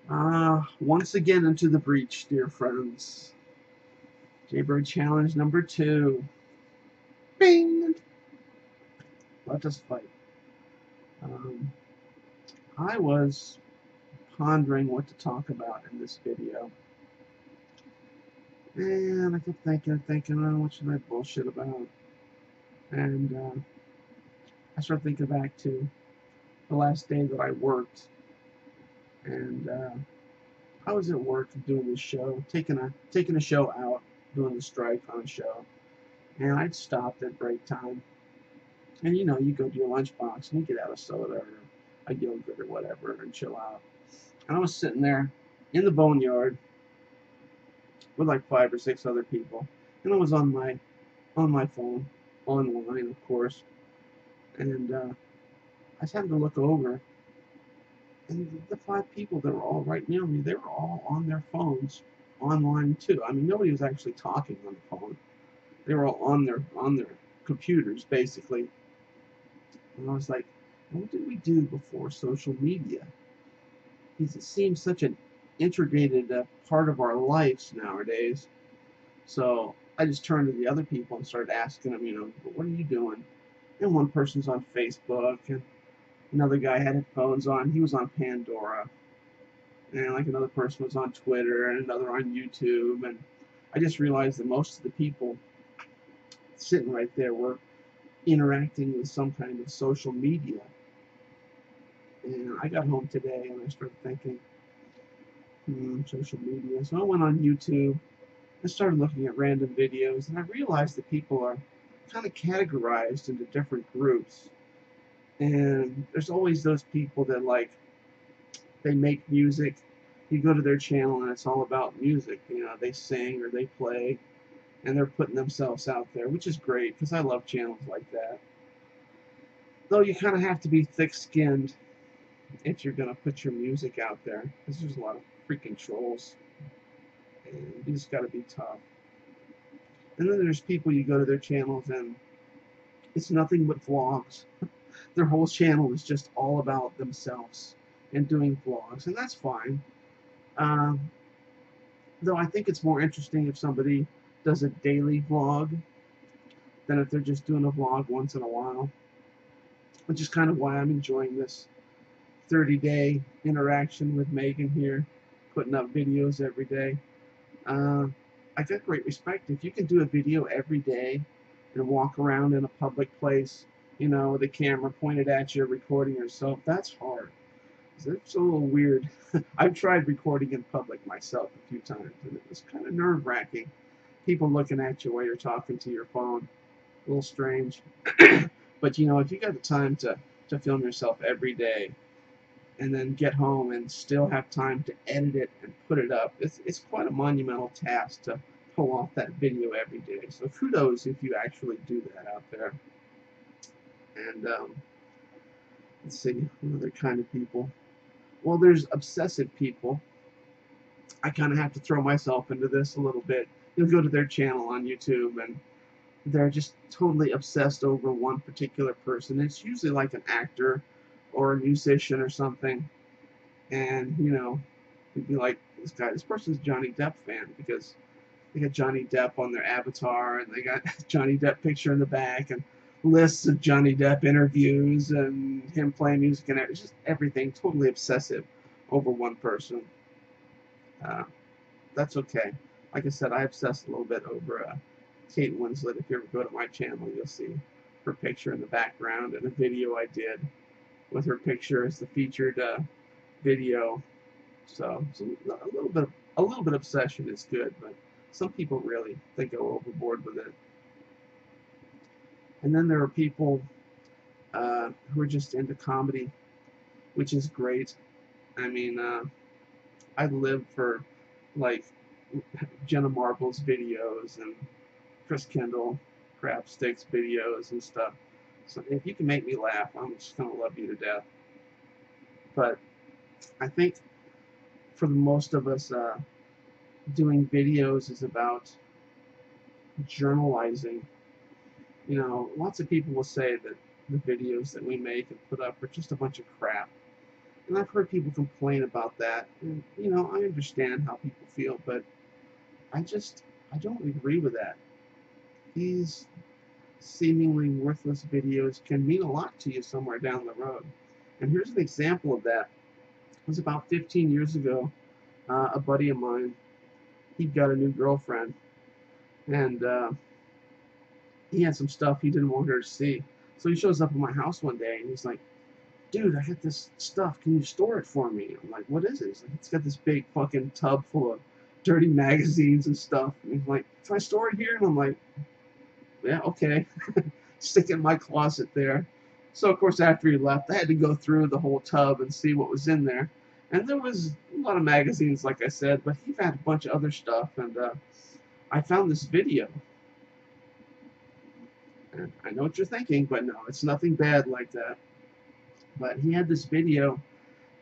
Once again into the breach, dear friends. Jaybird Challenge number 2. Bing! Let us fight. Um, I was pondering what to talk about in this video. And I kept thinking, oh, what should I bullshit about? And I started thinking back to the last day that I worked. And I was at work doing this show, taking a show out, doing the strike on a show. And I'd stopped at break time. And you go to your lunchbox and you get out a soda or a yogurt or whatever and chill out. And I was sitting there in the boneyard with like 5 or 6 other people, and I was on my phone, online of course, and I just happened to look over, and the 5 people that were all right near me, they were all on their phones, online too. I mean, nobody was actually talking on the phone. They were all on their computers basically. And I was like, what did we do before social media? Because it seems such an integrated part of our lives nowadays. So I just turned to the other people and started asking them, what are you doing? And one person's on Facebook, and another guy had headphones on. He was on Pandora. And like another person was on Twitter, and another on YouTube. And I just realized that most of the people sitting right there were interacting with some kind of social media. And I got home today and I started thinking, social media. So I went on YouTube. I started looking at random videos, and I realized that people are kind of categorized into different groups. And there's always those people that they make music. You go to their channel and it's all about music. They sing or they play, and they're putting themselves out there, which is great because I love channels like that. Though you kind of have to be thick-skinned if you're going to put your music out there, because there's a lot of freaking trolls, and you just got to be tough. And then there's people, you go to their channels and it's nothing but vlogs. Their whole channel is just all about themselves and doing vlogs, and that's fine. Though I think it's more interesting if somebody does a daily vlog than if they're just doing a vlog once in a while, which is kind of why I'm enjoying this 30-day interaction with Megan here, putting up videos every day. I got great respect. If you can do a video every day and walk around in a public place, with a camera pointed at you, recording yourself, that's hard. It's a little weird. I've tried recording in public myself a few times, and it was kind of nerve-wracking. People looking at you while you're talking to your phone. A little strange. But, if you got the time to film yourself every day, and then get home and still have time to edit it and put it up, it's quite a monumental task to pull off that video every day. So kudos if you actually do that out there. And let's see, what other kind of people? Well, there's obsessive people. I kind of have to throw myself into this a little bit. You'll go to their channel on YouTube, and they're just totally obsessed over one particular person. It's usually like an actor or a musician or something. And, you'd be like, this person's a Johnny Depp fan because they got Johnny Depp on their avatar, and they got Johnny Depp picture in the back, and lists of Johnny Depp interviews and him playing music, and it's just everything totally obsessive over one person. That's okay. Like I said, I obsess a little bit over Kate Winslet. If you ever go to my channel, you'll see her picture in the background in a video I did with her picture as the featured video. So a little bit obsession is good, but some people really, they go overboard with it. And then there are people who are just into comedy, which is great. I mean, I live for like Jenna Marbles videos and Chris Kendall Crapsticks videos and stuff. So if you can make me laugh, I'm just gonna love you to death. But I think for most of us, doing videos is about journalizing. Lots of people will say that the videos that we make and put up are just a bunch of crap. And I've heard people complain about that. And, you know, I understand how people feel, but I don't agree with that. These seemingly worthless videos can mean a lot to you somewhere down the road. And here's an example of that. It was about 15 years ago. A buddy of mine, he got a new girlfriend, and he had some stuff he didn't want her to see. So he shows up at my house one day, and he's like, dude, I got this stuff. Can you store it for me? I'm like, what is it? He's like, it's got this big fucking tub full of dirty magazines and stuff. And he's like, can I store it here? And I'm like, yeah, okay. Stick it in my closet there. So, of course, after he left, I had to go through the whole tub and see what was in there. And there was a lot of magazines, like I said, but he had a bunch of other stuff. And I found this video. And I know what you're thinking, but no, it's nothing bad like that. But he had this video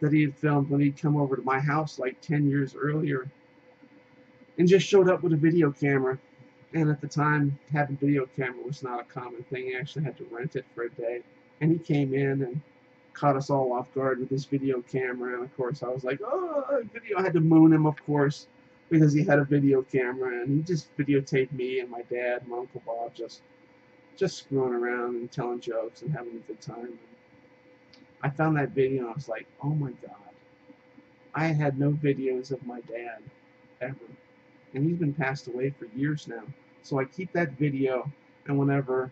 that he had filmed when he'd come over to my house like 10 years earlier and just showed up with a video camera. And at the time, having a video camera was not a common thing. You actually had to rent it for a day. And he came in and caught us all off guard with this video camera. And of course, I was like, oh, video. I had to moon him, of course, because he had a video camera. And he just videotaped me and my dad and my Uncle Bob just screwing around and telling jokes and having a good time. And I found that video and I was like, oh my God. I had no videos of my dad ever. And he's been passed away for years now. So I keep that video, and whenever,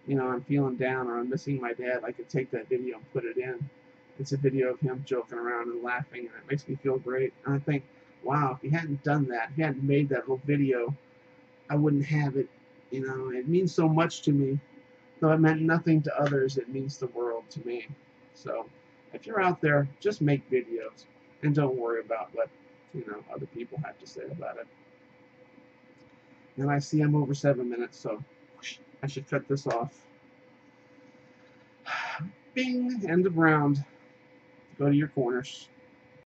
you know, I'm feeling down or I'm missing my dad, I can take that video and put it in. It's a video of him joking around and laughing, and it makes me feel great. And I think, wow, if he hadn't done that, if he hadn't made that little video, I wouldn't have it. You know, it means so much to me. Though it meant nothing to others, it means the world to me. So if you're out there, just make videos and don't worry about what, you know, other people have to say about it. And I see I'm over 7 minutes, so I should cut this off. Bing, end of round. Go to your corners.